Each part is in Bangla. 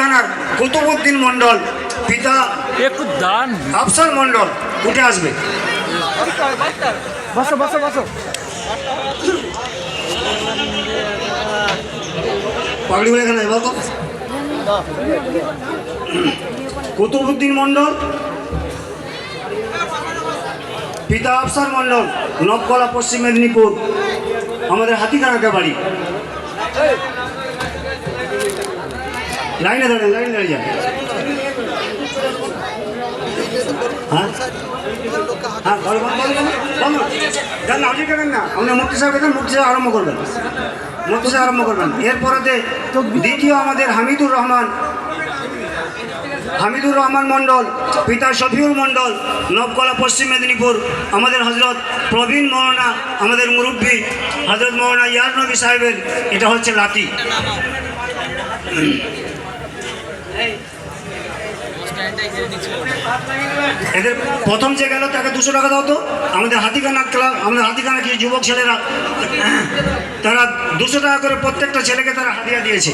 হাতিখানার কুতুবউদ্দিন মণ্ডল, পিতা একটু দান আফসার মণ্ডল উঠে আসবে। বসো বসো বসো। পাগড়ি বলে এখানে এবার কুতুবউদ্দিন মণ্ডল, পিতা আফসার মণ্ডল, নবকলা, পশ্চিম মেদিনীপুর, আমাদের হাতিখানাতে বাড়ি। লাইনে দাঁড়ান, লাইনে দাঁড়িয়ে যান। হ্যাঁ হ্যাঁ, না আপনি কেনেন না, আপনি মুক্তি সাহেব এখানে মুক্তি সাহেব আরম্ভ করবেন, মুক্তি সাহেব আরম্ভ করবেন। এরপরেতে দ্বিতীয় আমাদের হামিদুর রহমান মণ্ডল, পিতা শফিউল মণ্ডল, নবকলা, পশ্চিম মেদিনীপুর, আমাদের হজরত প্রবীণ মৌলানা, আমাদের মুরব্বী হজরত মৌলানা ইয়ার নবী সাহেবের এটা হচ্ছে লাতি। এদের প্রথম যে গেল তাকে 200 টাকা দাও তো। আমাদের হাতিখানা ক্লাব, আমাদের হাতিখানা কিছু যুবক ছেলেরা তারা 200 টাকা করে প্রত্যেকটা ছেলেকে তারা হাদিয়া দিয়েছে।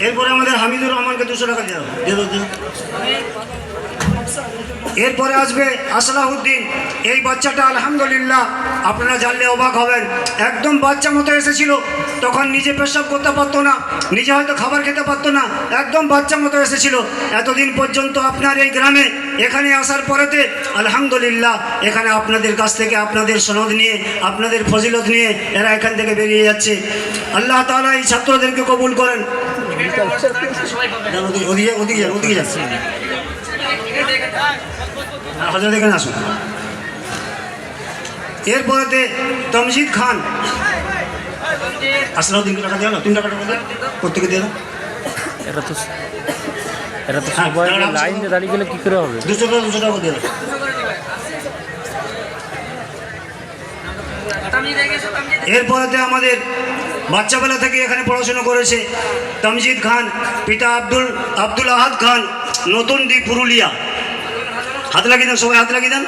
এরপরে আমাদের হামিদুর রহমানকে 200 টাকা দিয়ে দাও। এরপরে আসবে আসলাউদ্দিন। এই বাচ্চাটা আলহামদুলিল্লাহ আপনারা জানলে অবাক হবেন, একদম বাচ্চা মতো এসেছিল, তখন নিজে পেশাব করতে পারতো না, নিজে হয়তো খাবার খেতে পারতো না, একদম বাচ্চা মতো এসেছিল। এতদিন পর্যন্ত আপনার এই গ্রামে এখানে আসার পরেতে আলহামদুলিল্লাহ এখানে আপনাদের কাছ থেকে আপনাদের সনদ নিয়ে, আপনাদের ফজিলত নিয়ে এরা এখান থেকে বেরিয়ে যাচ্ছে। আল্লাহ তাআলা এই ছাত্রদেরকে কবুল করেন। ওদিকে যাচ্ছে হাজার এখানে আসুন। এরপরেতে তমজিদ খান। আসলাউদ্দিন টাকা দেওয়া না, 3 টাকা দেওয়া প্রত্যেকে দিয়ে দাও। এটা তো সবাই লাইনে দাঁড়িয়ে গেলে কী করে হবে? 200 টাকা দিয়ে দাও। এরপরেতে আমাদের বাচ্চাবেলা থেকে এখানে পড়াশোনা করেছে তমজিদ খান, পিতা আব্দুল আহাদ খান, নতুন দ্বীপ, পুরুলিয়া। হাত লাগিয়ে দেন সবাই, হাত লাগিয়ে দেন।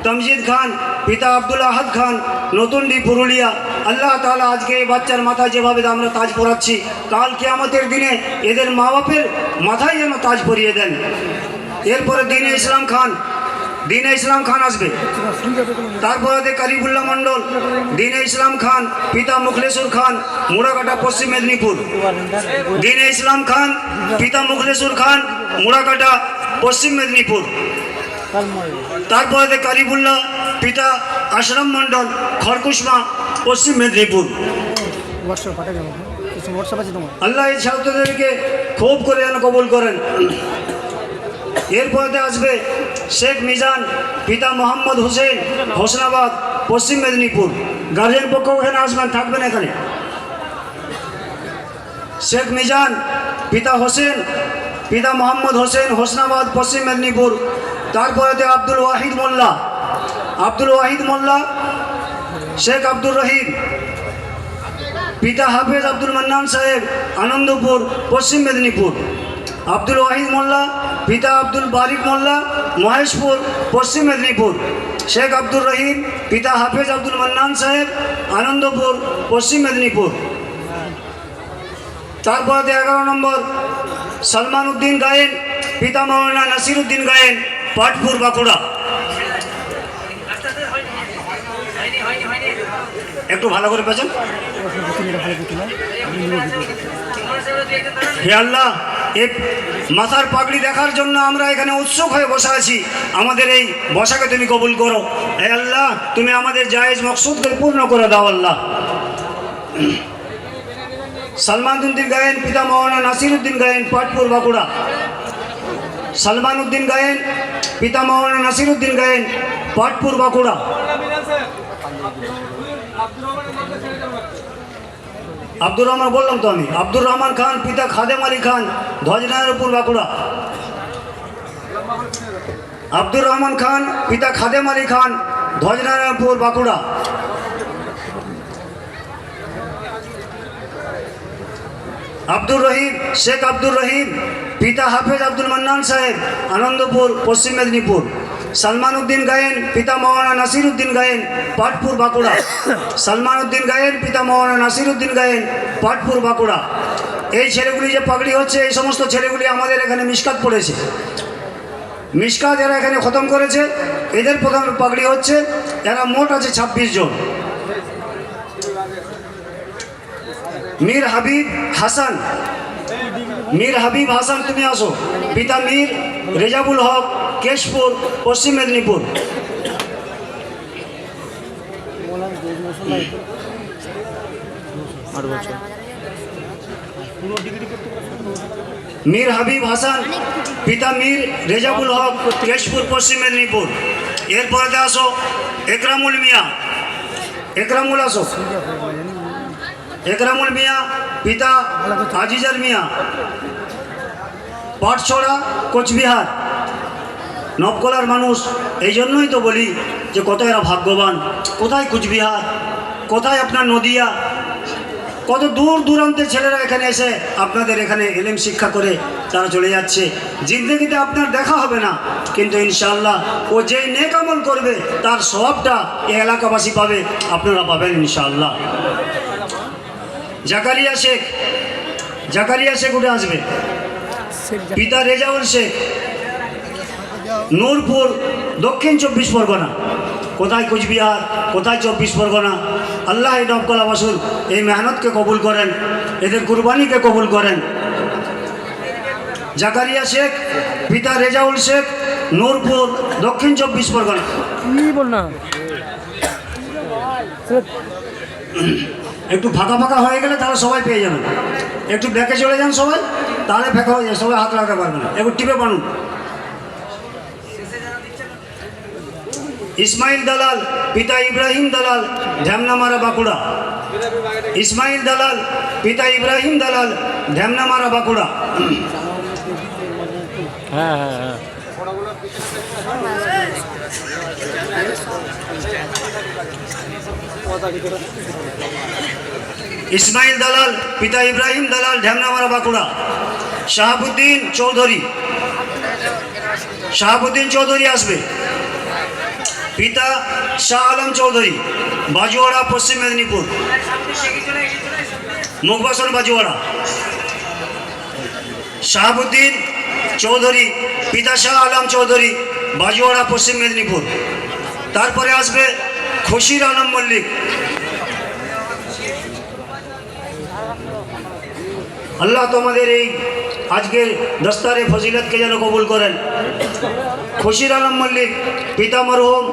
তমজিদ খান, পিতা আব্দুল আহাদ খান, নতুন দ্বীপ, পুরুলিয়া। আল্লাহ তাআলা আজকে এই বাচ্চার মাথায় যেভাবে আমরা তাজ পরাচ্ছি, কাল কিয়ামতের দিনে এদের মা বাপের মাথায় যেন তাজ পরিয়ে দেন। এরপরে দিনে ইসলাম খান আসবে। তারপরে কারিবুল্লাহ মণ্ডল, দিনে ইসলাম খান, পিতা মুখলেসুর খান, মুড়াকাটা, পশ্চিম মেদিনীপুর। দিনে ইসলাম খান, পিতা মুখলেসুর খান, মুড়াকাটা, পশ্চিম মেদিনীপুর। তারপরে কারিবুল্লাহ, পিতা আশরাম মণ্ডল, খড়কুসমা, পশ্চিম মেদিনীপুর। আল্লাহ এই ছাত্রদেরকে খুব করে যেন কবুল করেন। এরপরে আসবে শেখ মিজান, পিতা মোহাম্মদ হোসেন, হোসনাবাদ, পশ্চিম মেদিনীপুর। গার্জেন পক্ষ এখানে আসবেন, থাকবেন এখানে। শেখ মিজান, পিতা হোসেন, পিতা মোহাম্মদ হোসেন, হোসনাবাদ, পশ্চিম মেদিনীপুর। তারপরে আব্দুল ওয়াহিদ মোল্লা, শেখ আব্দুর রহিম, পিতা হাফেজ আব্দুল মান্নান সাহেব, আনন্দপুর, পশ্চিম মেদিনীপুর। আব্দুল ওয়াহিদ মোল্লা, পিতা আব্দুল বারিক মোল্লা, মহেশপুর, পশ্চিম মেদিনীপুর। শেখ আব্দুর রহিম, পিতা হাফেজ আব্দুল মান্নান সাহেব, আনন্দপুর, পশ্চিম মেদিনীপুর। তারপরে 11 নম্বর সলমান উদ্দিন গায়েন, পিতা মৌলানা নাসির উদ্দিন গায়েন, পাটপুর, বাঁকুড়া। একটু ভালো করে পেয়েছেন। হে আল্লাহ, এই মাথার পাগড়ি দেখার জন্য আমরা এখানে উৎসুক হয়ে বসে আছি। আমাদের এই বসাকে তুমি কবুল করো। হে আল্লাহ, তুমি আমাদের জায়েজ মকসুদকে পূর্ণ করে দাও আল্লাহ। সলমান উদ্দিন গায়েন, পিতা মৌলানা নাসির উদ্দিন গায়েন, পাটপুর, বাঁকুড়া। সলমান উদ্দিন গায়েন, পিতা মৌলানা নাসির উদ্দিন গায়েন, পাটপুর, বাঁকুড়া। আব্দুর রহমান বললাম তো আমি। আব্দুর রহমান খান, পিতা খাদেম আলী খান, ধ্বজনারায়ণপুর, বাঁকুড়া। আব্দুর রহমান খান, পিতা খাদেম আলী খান, ধ্বজনারায়ণপুর, বাঁকুড়া। আব্দুর রহিম, শেখ আব্দুর রহিম, পিতা হাফেজ আব্দুল মান্নান সাহেব, আনন্দপুর, পশ্চিম মেদিনীপুর। सलमान उद्दीन गायन पिता मौलाना नासिर उद्दीन गायन पाटपुर बाঁকুড়া सलमान उद्दीन गायन पिता मौलाना नासिर उद्दीन गायन पाटपुर বাঁকুড়া। এই ছেলেগুলি যে পাগড়ি হচ্ছে এই সমস্ত ছেলেগুলি আমাদের এখানে মিশকাত পড়েছে, মিশকাত এরা এখানে খতম করেছে, এদের প্রধান পাগড়ি হচ্ছে, এরা মোট আছে 26 জন। মীর হাবিব হাসান, মীর হাবিব হাসান তুমি আসো, পিতা মীর রেজাবুল হক কেশপুর পশ্চিম মেদিনীপুর। মীর হাবিব হাসান পিতা মীর রেজাবুল হক কেশপুর পশ্চিম মেদিনীপুর। এরপরে আসো একরামুল মিয়া, একরামুল আসো, একরামুল মিয়া পিতা আজিজার মিয়া পাটছড়া কোচবিহার। নবকলার মানুষ, এই জন্যই তো বলি যে কত এরা ভাগ্যবান। কোথায় কুচবিহার, কোথায় আপনার নদিয়া, কত দূর দূরান্তের ছেলেরা এখানে এসে আপনাদের এখানে ইলম শিক্ষা করে তারা চলে যাচ্ছে। জিন্দগিতে আপনার দেখা হবে না, কিন্তু ইনশাআল্লাহ ও যেই নেক আমল করবে তার সবটা এই এলাকাবাসী পাবে, আপনারা পাবেন ইনশাআল্লাহ। জাকারিয়া শেখ, জাকারিয়া শেখ উঠে আসবে, পিতা রেজাউল শেখ নূরপুর দক্ষিণ 24 পরগনা। কোথায় কুচবিহার, কোথায় 24 পরগনা। আল্লাহ এই নবকলা বাসুর এই মেহনতকে কবুল করেন, এদের কুরবানিকে কবুল করেন। জাকারিয়া শেখ পিতা রেজাউল শেখ নূরপুর দক্ষিণ 24 পরগনা। একটু ফাঁকা ফাঁকা হয়ে গেলে তাহলে সবাই পেয়ে যাবেন। একটু ব্যাকে চলে যান সবাই, তাহলে ফাঁকা হয়ে যায়, সবাই হাত লাগাতে পারবে না। একটু টিপে বানুন। ইসমাইল দালাল পিতা ইব্রাহিম দালাল ঢ্যামনামারা বাঁকুড়া। ইসমাইল দালাল পিতা ইব্রাহিম দালাল ঢ্যামনামারা বাঁকুড়া। হ্যাঁ হ্যাঁ হ্যাঁ ইসমাইল দালাল পিতা ইব্রাহিম দালাল ঢ্যামনামারা বাঁকুড়া। শাহাবুদ্দিন চৌধুরী, শাহাবুদ্দিন চৌধুরী আসবে, পিতা শাহ আলম চৌধুরী বাজুয়াড়া পশ্চিম মেদিনীপুর। মুখবাসন বাজুয়াড়া। শাহাবুদ্দিন চৌধুরী পিতা শাহ আলম চৌধুরী বাজুয়াড়া পশ্চিম মেদিনীপুর। তারপরে আসবে খুশির আলম মল্লিক। আল্লাহ তোমাদের এই আজকের দস্তারে ফজিলতকে যেন কবুল করেন। খুশির আলম মল্লিক পিতা মরহুম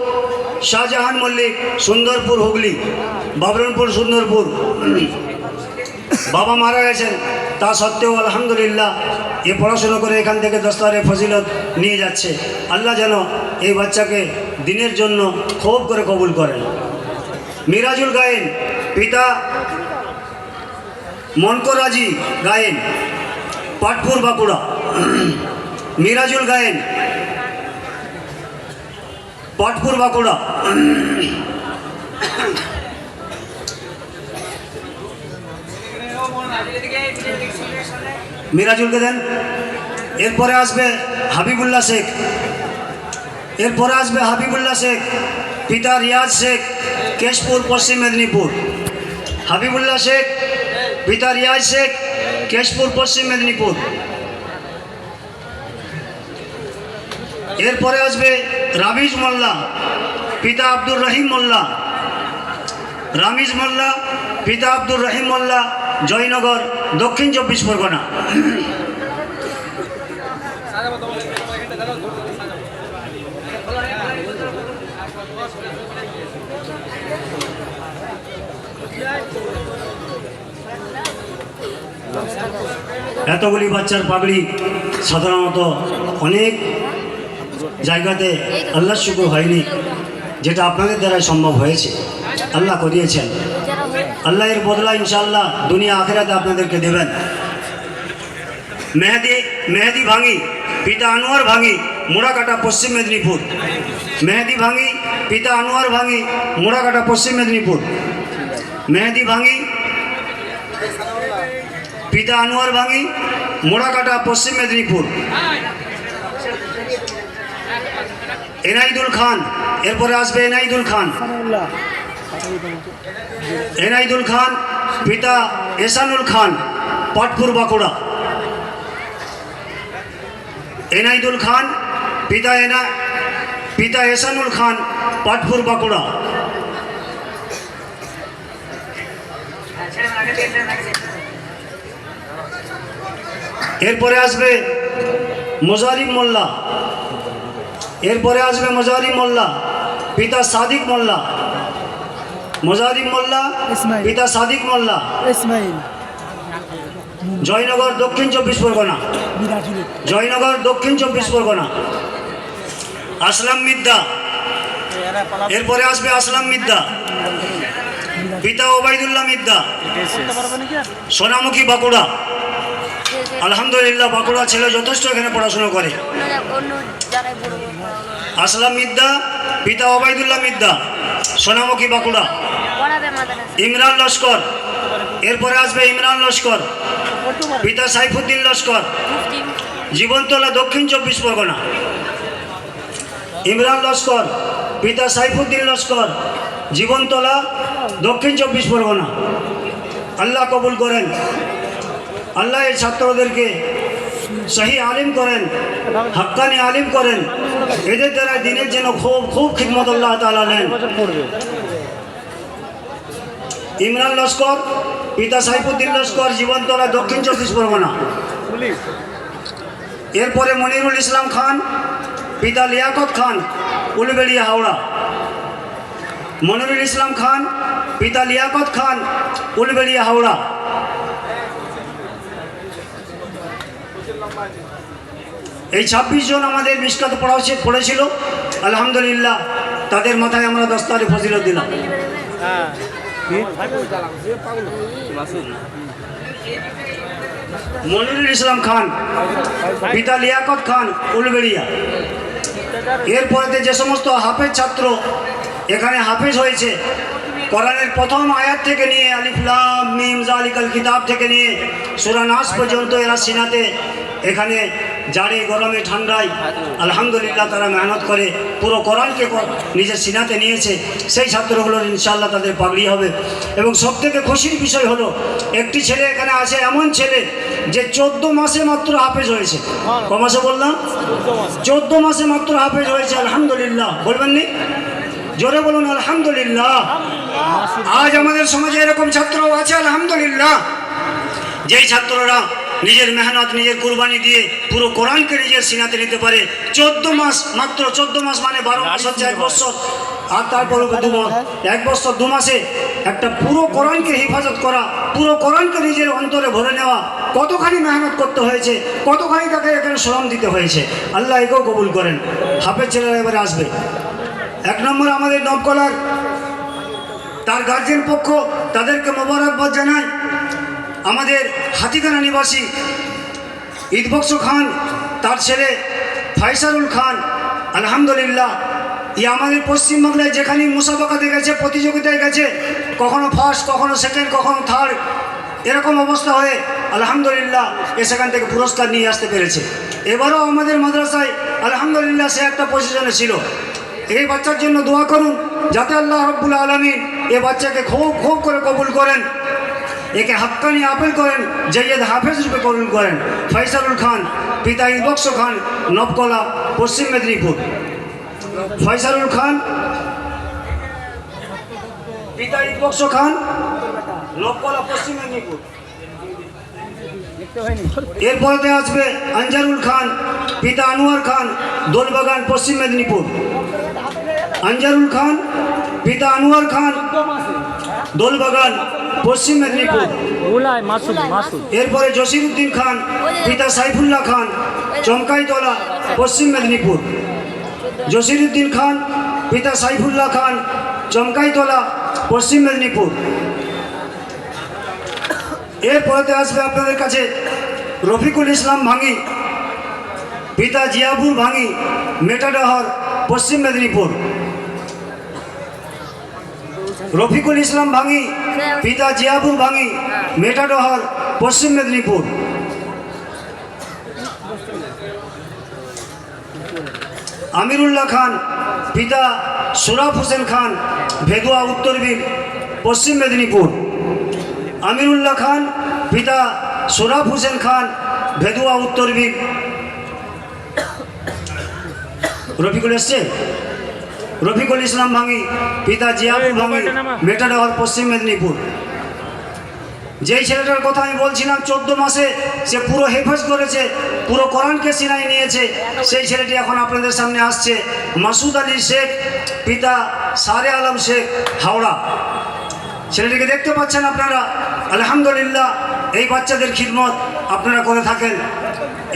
শাহজাহান মল্লিক সুন্দরপুর হুগলি, বাবরনপুর সুন্দরপুর। বাবা মারা গেছেন, তা সত্ত্বেও আলহামদুলিল্লাহ এ পড়াশুনো করে এখান থেকে দস্তারে ফজিলত নিয়ে যাচ্ছে। আল্লাহ যেন এই বাচ্চাকে দিনের জন্য খুব করে কবুল করেন। মিরাজুল গায়েন পিতা মনকরাজি গায়েন পাটপুর বাঁকুড়া। মিরাজুল গায়েন পাটপুর বাঁকুড়া। মিরাজুলকে দেন। এরপরে আসবে হাবিবুল্লাহ শেখ, এরপরে আসবে হাবিবুল্লাহ শেখ পিতা রিয়াজ শেখ কেশপুর পশ্চিম মেদিনীপুর। হাবিবুল্লাহ শেখ পিতা রিয়াজ শেখ কেশপুর পশ্চিম মেদিনীপুর। এরপরে আসবে রামিজ মোল্লা পিতা আব্দুর রহিম মোল্লা। রামিজ মোল্লা পিতা আব্দুর রহিম মোল্লা জয়নগর দক্ষিণ 24 পরগনা। এতগুলি বাচ্চার পাগড়ি সাধারণত অনেক জায়গাতে আল্লাহ শুকর হয়নি, যেটা আপনাদের দ্বারাই সম্ভব হয়েছে, আল্লাহ করিয়েছেন। আল্লাহ এর বদলা ইনশাআল্লাহ দুনিয়া আখিরাতে আপনাদেরকে দেবেন। মেহেদি ভাঙি পিতা আনোয়ার ভাঙি মোড়াকাটা পশ্চিম মেদিনীপুর। মেহেদি ভাঙি পিতা আনোয়ার ভাঙি মোড়াকাটা পশ্চিম মেদিনীপুর। মেহেদি ভাঙি পিতা আনোয়ার ভাঙি মোড়াকাটা পশ্চিম মেদিনীপুর। এনাইদুল খান, এরপরে আসবে এনাইদুল খান। এনাইদুল খান পিতা এসানুল খান, পাটপুর বাঁকুড়া। এনাইদুল খান পিতা এসানুল খান, পাটপুর বাঁকুড়া। এরপরে আসবে মোজারিম মোল্লা, এরপরে আসবে মোজারিম মোল্লা পিতা সাদিক মোল্লা। মোজারিম মোল্লা ইসমাইল। পিতা সাদিক মোল্লা, ইসমাইল জয়নগর দক্ষিণ 24 পরগনা। জয়নগর দক্ষিণ 24 পরগনা। আসলাম মিদ্দা, এরপরে আসবে আসলাম মিদ্দা পিতা ওবায়দুল্লাহ মিদ্দা, সোনামুখী বাঁকুড়া। আলহামদুলিল্লাহ, বাঁকুড়া ছেলে যথেষ্ট এখানে পড়াশোনা করে। আসলাম মিদ্দা পিতা ওবায়দুল্লাহ মিদ্দা, সোনামুখী বাঁকুড়া। ইমরান লস্কর, এরপরে আসবে ইমরান লস্কর পিতা সাইফুদ্দিন লস্কর, জীবনতলা দক্ষিণ 24 পরগনা। ইমরান লস্কর পিতা সাইফুদ্দিন লস্কর, জীবনতলা দক্ষিণ 24 পরগনা। আল্লাহ কবুল করেন, আল্লাহ এই ছাত্রদেরকে সহি আলিম করেন, হাক্কানি আলিম করেন। এদের দ্বারা দিনের যেন খুব খিদমত আল্লাহ তাআলা নেন। ইমরান লস্কর পিতা সাইফুদ্দিন লস্কর, জীবনতলা দক্ষিণ 24 পরগনা। এরপরে মনিরুল ইসলাম খান পিতা লিয়াকত খান, উলবেড়িয়া হাওড়া। মনিরুল ইসলাম খান পিতা লিয়াকত খান, উলবেড়িয়া হাওড়া। এই 26 জন আমাদের মিশকাত পড়েছিল। আলহামদুলিল্লাহ, তাদের মাথায় আমরা দস্তারে ফজিলত দিলাম। মনিরুল ইসলাম খান পিতা লিয়াকত খান, উলবেড়িয়া। এরপরে যে সমস্ত হাফেজ ছাত্র এখানে হাফেজ হয়েছে, কোরআনের প্রথম আয়াত থেকে নিয়ে আলিফ লাম মিম যালিকাল কিতাব থেকে নিয়ে সূরা নাস পর্যন্ত এরা সিনাতে এখানে জাড়ে গরমে ঠান্ডায় আলহামদুলিল্লাহ তারা মেহনত করে পুরো কোরআনকে নিজের সিনাতে নিয়েছে। সেই ছাত্রগুলোর ইনশাআল্লাহ তাদের পাগড়ি হবে। এবং সবথেকে খুশির বিষয় হলো, একটি ছেলে এখানে আছে, এমন ছেলে যে 14 মাসে মাত্র হাফেজ হয়েছে। ক মাসে বললাম? 14 মাসে মাত্র হাফেজ হয়েছে। আলহামদুলিল্লাহ, বলবেন নি? জোরে বলুন আলহামদুলিল্লাহ। আজ আমাদের সমাজে এরকম ছাত্রও আছে আলহামদুলিল্লাহ, যেই ছাত্ররা নিজের মেহনত নিজের কুরবানি দিয়ে পুরো কোরআনকে নিজের সিনাতে নিতে পারে। 14 মাস, মাত্র 14 মাস মানে 12 মাস হচ্ছে 1 বছর। আর তারপর 1 বছর 2 মাসে একটা পুরো কোরআনকে হেফাজত করা, পুরো কোরআনকে নিজের অন্তরে ভরে নেওয়া, কতখানি মেহনত করতে হয়েছে, কতখানি তাকে এখানে শ্রম দিতে হয়েছে। আল্লাহ একেও কবুল করেন। হাফেজ ছেলেরা এবারে আসবে। 1 নম্বর আমাদের নবকলার তার গার্জেন পক্ষ, তাদেরকে মোবারকবাদ জানাই। আমাদের হাতিখানা নিবাসী ঈদবক্স খান, তার ছেলে ফাইসারুল খান, আলহামদুলিল্লাহ আমাদের পশ্চিমবাংলায় যেখানে মুসাবাকাতে গেছে, প্রতিযোগিতায় গেছে, কখনো ফার্স্ট, কখনো সেকেন্ড, কখনো থার্ড, এরকম অবস্থা হয়ে আলহামদুলিল্লাহ সেখান থেকে পুরস্কার নিয়ে আসতে পেরেছে। এবারও আমাদের মাদ্রাসায় আলহামদুলিল্লাহ সে একটা পজিশনে ছিল। এই বাচ্চার জন্য দোয়া করুন, যাতে আল্লাহ রাব্বুল আলামিন এই বাচ্চাকে খুব করে কবুল করেন, একে হাক্কানি আপেল করেন, জাইয়েদ হাফেজ রূপে কবুল করেন। ফাইসারুল খান পিতা ঈদবক্স খান, নবকলা পশ্চিম মেদিনীপুর। ফয়সালুল খান পিতা ঈদবক্স খান, নবকলা পশ্চিম মেদিনীপুর। এরপরে আসবে আনজারুল খান পিতা আনোয়ার খান, দোলবাগান পশ্চিম মেদিনীপুর। আনজারুল খান পিতা আনোয়ার খান, দোলবাগান পশ্চিম মেদিনীপুর। এরপরে জসিরউদ্দিন খান পিতা সাইফুল্লাহ খান, চমকাইতলা পশ্চিম মেদিনীপুর। জসিরউদ্দিন খান পিতা সাইফুল্লাহ খান, চমকাইতলা পশ্চিম মেদিনীপুর। এরপরে আসবে আপনাদের কাছে রফিকুল ইসলাম ভাঙি পিতা জিয়াপুর ভাঙি, মেটাডাহর পশ্চিম মেদিনীপুর। রফিকুল ইসলাম ভাঙি পিতা জিয়াপুর ভাঙি, মেটাডাহর পশ্চিম মেদিনীপুর। আমিরুল্লাহ খান, পিতা সুরাফ হোসেন খান, ভেদুয়া উত্তরবীর, পশ্চিম মেদিনীপুর। আমিরুল্লাহ খান, পিতা সুরাফ হোসেন খান, ভেদুয়া উত্তরবীর। রফিকুল এসছে? রফিকুল ইসলাম ভাঙি, পিতা জিয়াপুর ভাঙি, মেটাডাওয়ার, পশ্চিম মেদিনীপুর। যেই ছেলেটার কথা আমি বলছিলাম 14 মাসে সে পুরো হেফাজ করেছে, পুরো কোরআনকে সিনাই নিয়েছে, সেই ছেলেটি এখন আপনাদের সামনে আসছে। মাসুদ আলী শেখ, পিতা সারে আলম শেখ, হাওড়া। ছেলেটিকে দেখতে পাচ্ছেন আপনারা। আলহামদুলিল্লাহ, এই বাচ্চাদের খিদমত আপনারা করে থাকেন।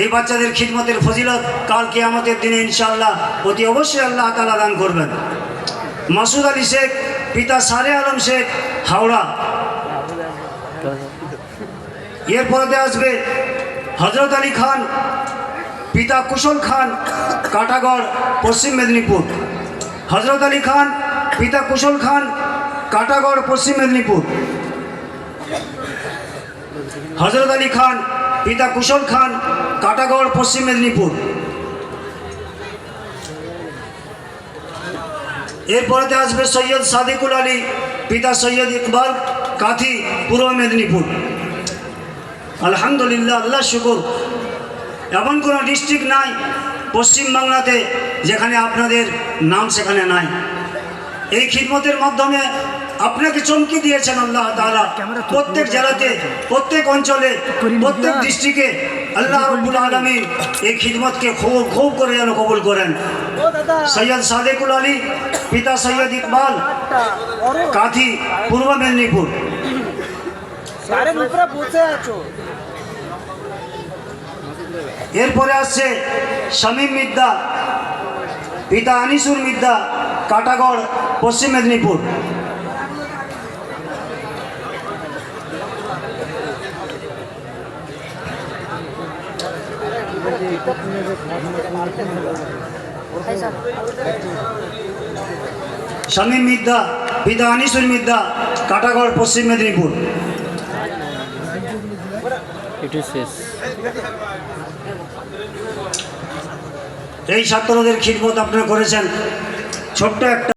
এই বাচ্চাদের খিদমতের ফজিলত কাল কিয়ামতের দিনে ইনশাআল্লাহ অতি অবশ্যই আল্লাহ তাআলা দান করবেন। মাসুদ আলী শেখ, পিতা সারে আলম শেখ, হাওড়া। এরপরে আসবে হজরত আলী খান, পিতা কুশল খান, কাটাগড়, পশ্চিম মেদিনীপুর। হজরত আলী খান, পিতা কুশল খান, কাটাগড়, পশ্চিম মেদিনীপুর। হজরত আলী খান, পিতা কুশল খান, কাটাগড়, পশ্চিম মেদিনীপুর। এরপরে আসবে সৈয়দ সাদিকুল আলী, পিতা সৈয়দ ইকবাল, কাথি, পূর্ব মেদিনীপুর। আলহামদুলিল্লাহ, আল্লাহ শুকুর, এমন কোনো ডিস্ট্রিক্ট নাই পশ্চিমবাংলাতে যেখানে আপনাদের নাম সেখানে নাই। এই খিদমতের মাধ্যমে আপনাকে চমকি দিয়েছেন আল্লাহ তাআলা। প্রত্যেক জেলাতে, প্রত্যেক অঞ্চলে, প্রত্যেক ডিস্ট্রিক্টে আল্লাহ রাব্বুল আলামিন এই খিদমতকে খুব খুব করে যেন কবুল করেন। সৈয়দ সাদেকুল আলী, পিতা সৈয়দ ইকবাল, কাথি, পূর্ব মেদিনীপুর। এরপরে আসছে শামীম মিদ্দা, পিতা আনিসুর মিদ্দা, কাটাগড়, পশ্চিম মেদিনীপুর। শামীম মিদ্দা, পিতা আনিসুর মিদ্দা, কাটাগড়, পশ্চিম মেদিনীপুর। এটি শেষ। এই ছাত্রদের খিদমত আপনারা করেছেন। ছোট্ট একটা